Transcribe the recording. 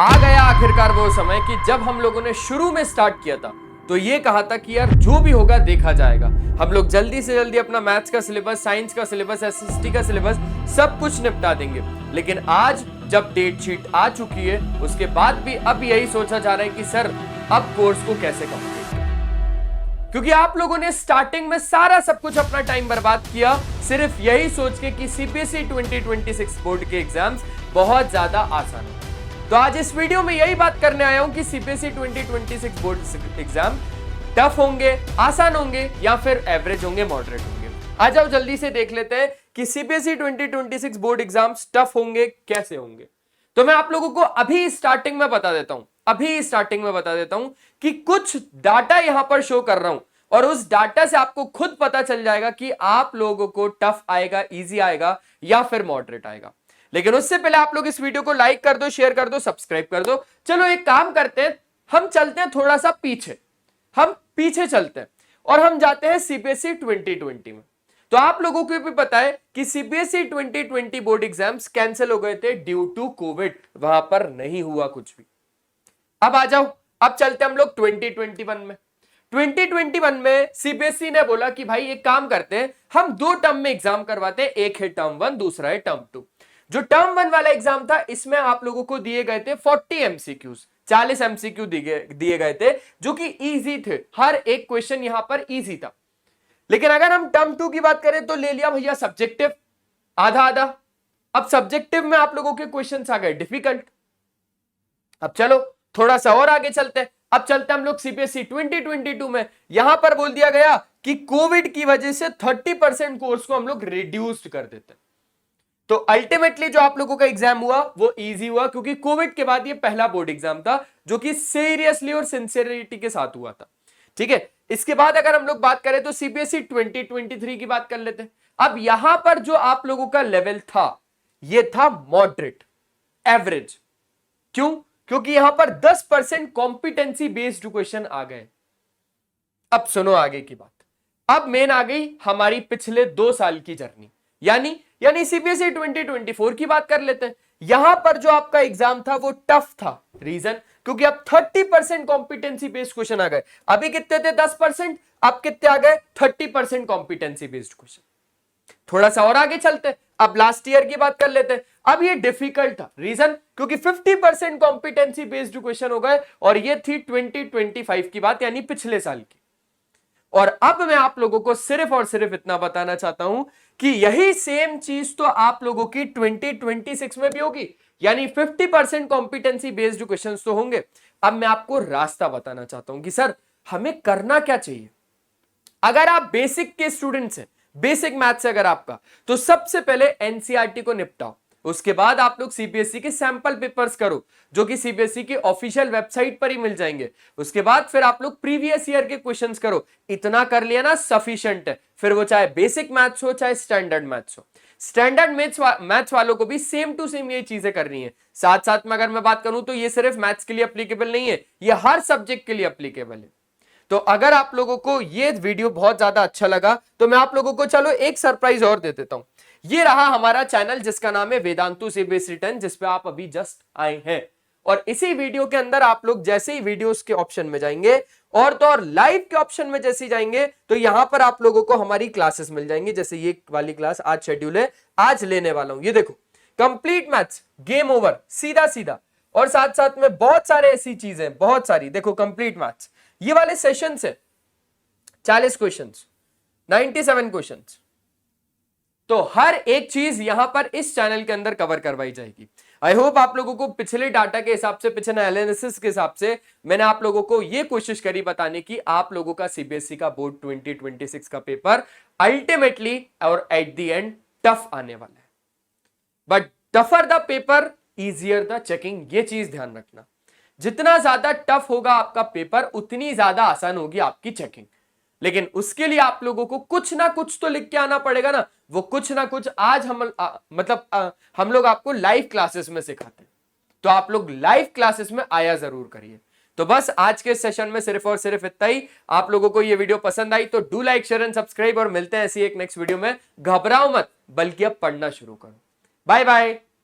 आ गया आखिरकार वो समय कि जब हम लोगों ने शुरू में स्टार्ट किया था तो ये कहा था कि यार जो भी होगा देखा जाएगा। हम लोग जल्दी से जल्दी अपना मैथ्स का सिलेबस, साइंस का सिलेबस, एसएसटी का सिलेबस सब कुछ निपटा देंगे। लेकिन आज जब डेट शीट आ चुकी है उसके बाद भी अब यही सोचा जा रहा है कि सर अब कोर्स को कैसे कंप्लीट करें, क्योंकि आप लोगों ने स्टार्टिंग में सारा सब कुछ अपना टाइम बर्बाद किया सिर्फ यही सोच के कि सीबीएसई 2026 बोर्ड के एग्जाम्स बहुत ज्यादा आसान है। तो आज इस वीडियो में यही बात करने आया हूं कि सीबीएसई 2026 बोर्ड एग्जाम टफ होंगे, आसान होंगे या फिर एवरेज होंगे, मॉडरेट होंगे। आ जाओ जल्दी से देख लेते हैं कि सीबीएसई 2026 बोर्ड एग्जाम्स टफ होंगे कैसे होंगे। तो मैं आप लोगों को अभी स्टार्टिंग में बता देता हूं कि कुछ डाटा यहां पर शो कर रहा हूं और उस डाटा से आपको खुद पता चल जाएगा कि आप लोगों को टफ आएगा, इजी आएगा या फिर मॉडरेट आएगा। लेकिन उससे पहले आप लोग इस वीडियो को लाइक कर दो, शेयर कर दो, सब्सक्राइब कर दो। चलो एक काम करते हैं, हम चलते हैं थोड़ा सा पीछे, हम पीछे चलते हैं और हम जाते हैं सीबीएसई 2020 में। तो आप लोगों को भी पता है कि सीबीएसई 2020 बोर्ड एग्जाम्स कैंसिल हो गए थे ड्यू टू कोविड, वहां पर नहीं हुआ कुछ भी। अब आ जाओ, अब चलते हम लोग 2021 में। 2021 में सीबीएसई ने बोला कि भाई एक काम करते हैं, हम दो टर्म में एग्जाम करवाते हैं, एक है टर्म 1, दूसरा है टर्म 2। जो टर्म 1 वाला एग्जाम था इसमें आप लोगों को दिए गए थे 40 एमसीक्यूज, 40 एमसीक्यू दिए गए थे जो कि इजी थे, हर एक क्वेश्चन यहां पर इजी था। लेकिन अगर हम टर्म 2 की बात करें तो ले लिया भैया सब्जेक्टिव, आधा आधा। अब सब्जेक्टिव में आप लोगों के क्वेश्चंस आ गए डिफिकल्ट। अब चलो थोड़ा सा और आगे चलते हैं, अब चलते हैं हम लोग सीबीएसई 2022 में। यहां पर बोल दिया गया कि कोविड की वजह से 30% कोर्स को हम लोग रिड्यूस्ड कर देते हैं। तो अल्टीमेटली जो आप लोगों का एग्जाम हुआ वो इजी हुआ, क्योंकि कोविड के बाद ये पहला बोर्ड एग्जाम था जो कि सीरियसली और सिंसियरिटी के साथ हुआ था। ठीक है, इसके बाद अगर हम लोग बात करें तो सीबीएसई 2023 की बात कर लेते हैं। अब यहां पर जो आप लोगों का लेवल था ये था मॉडरेट, एवरेज। क्यों? क्योंकि यहां पर 10% कॉम्पिटेंसी बेस्ड क्वेश्चन आ गए। अब सुनो आगे की बात, अब मेन आ गई हमारी पिछले 2 साल की जर्नी, यानी सीबीएसई 2024 की बात कर लेते हैं। यहां पर जो आपका एग्जाम था वो टफ था। रीजन? क्योंकि अब 30% कॉम्पिटेंसी बेस्ड क्वेश्चन आ गए। अभी कितने थे? 10%, अब कितने आ गए? 30% कॉम्पिटेंसी बेस्ड क्वेश्चन। थोड़ा सा और आगे चलते हैं, अब लास्ट ईयर की बात कर लेते हैं। अब ये डिफिकल्ट था। रीजन? क्योंकि 50% कॉम्पिटेंसी बेस्ड क्वेश्चन हो गए और ये थी 2025 की बात, यानी पिछले साल की। और अब मैं आप लोगों को सिर्फ और सिर्फ इतना बताना चाहता हूं कि यही सेम चीज तो आप लोगों की 2026 में भी होगी, यानी 50% कॉम्पिटेंसी बेस्ड क्वेश्चंस तो होंगे। अब मैं आपको रास्ता बताना चाहता हूं कि सर हमें करना क्या चाहिए। अगर आप बेसिक के स्टूडेंट्स हैं, बेसिक मैथ्स है अगर आपका, तो सबसे पहले एनसीईआरटी को निपटाओ। उसके बाद आप लोग सीबीएसई के सैंपल पेपर्स करो जो कि सीबीएसई की ऑफिशियल वेबसाइट पर ही मिल जाएंगे। उसके बाद फिर आप लोग प्रीवियस ईयर के क्वेश्चंस करो। इतना कर लिया ना, सफिशिएंट है। फिर वो चाहे बेसिक मैथ्स हो चाहे स्टैंडर्ड मैथ्स हो। स्टैंडर्ड मैथ्स वालों को भी सेम टू सेम ये चीजें करनी है। साथ साथ में अगर मैं बात करूं तो ये सिर्फ मैथ्स के लिए अप्लीकेबल नहीं है, ये हर सब्जेक्ट के लिए अप्लीकेबल है। तो अगर आप लोगों को ये वीडियो बहुत ज्यादा अच्छा लगा तो मैं आप लोगों को चलो एक सरप्राइज और दे देता हूं। ये रहा हमारा चैनल जिसका नाम है वेदांतु सीबीएसई 10, जिसपे आप अभी जस्ट आए हैं। और इसी वीडियो के अंदर आप लोग जैसे ही वीडियोस के ऑप्शन में जाएंगे और तो और लाइव के ऑप्शन में जैसे ही जाएंगे तो यहां पर आप लोगों को हमारी क्लासेस मिल जाएंगी। जैसे ये वाली क्लास आज शेड्यूल है, आज लेने वाला हूं। ये देखो, कंप्लीट मैथ्स, गेम ओवर, सीधा सीधा। और साथ साथ में बहुत सारे ऐसी चीजें, बहुत सारी, देखो कंप्लीट मैथ्स, ये वाले सेशन है 40 क्वेश्चंस, 97 क्वेश्चंस। तो हर एक चीज यहां पर इस चैनल के अंदर कवर करवाई जाएगी। आई होप आप लोगों को पिछले डाटा के हिसाब से, पिछले एनालिसिस के हिसाब से मैंने आप लोगों को यह कोशिश करी बताने की आप लोगों का सीबीएसई का बोर्ड 2026 का पेपर अल्टीमेटली और एट द एंड टफ आने वाला है। But tougher the paper, easier the checking, ये चीज ध्यान रखना। जितना ज्यादा टफ होगा आपका पेपर उतनी ज्यादा आसान होगी आपकी चेकिंग। लेकिन उसके लिए आप लोगों को कुछ ना कुछ तो लिख के आना पड़ेगा ना। वो कुछ ना कुछ आज हम लोग आपको लाइव क्लासेस में सिखाते हैं। तो आप लोग लाइव क्लासेस में आया जरूर करिए। तो बस आज के सेशन में सिर्फ और सिर्फ इतना ही। आप लोगों को ये वीडियो पसंद आई तो do like, share and subscribe, और मिलते हैं ऐसी एक नेक्स्ट वीडियो में। घबराओ मत, बल्कि अब पढ़ना शुरू करो। Bye bye.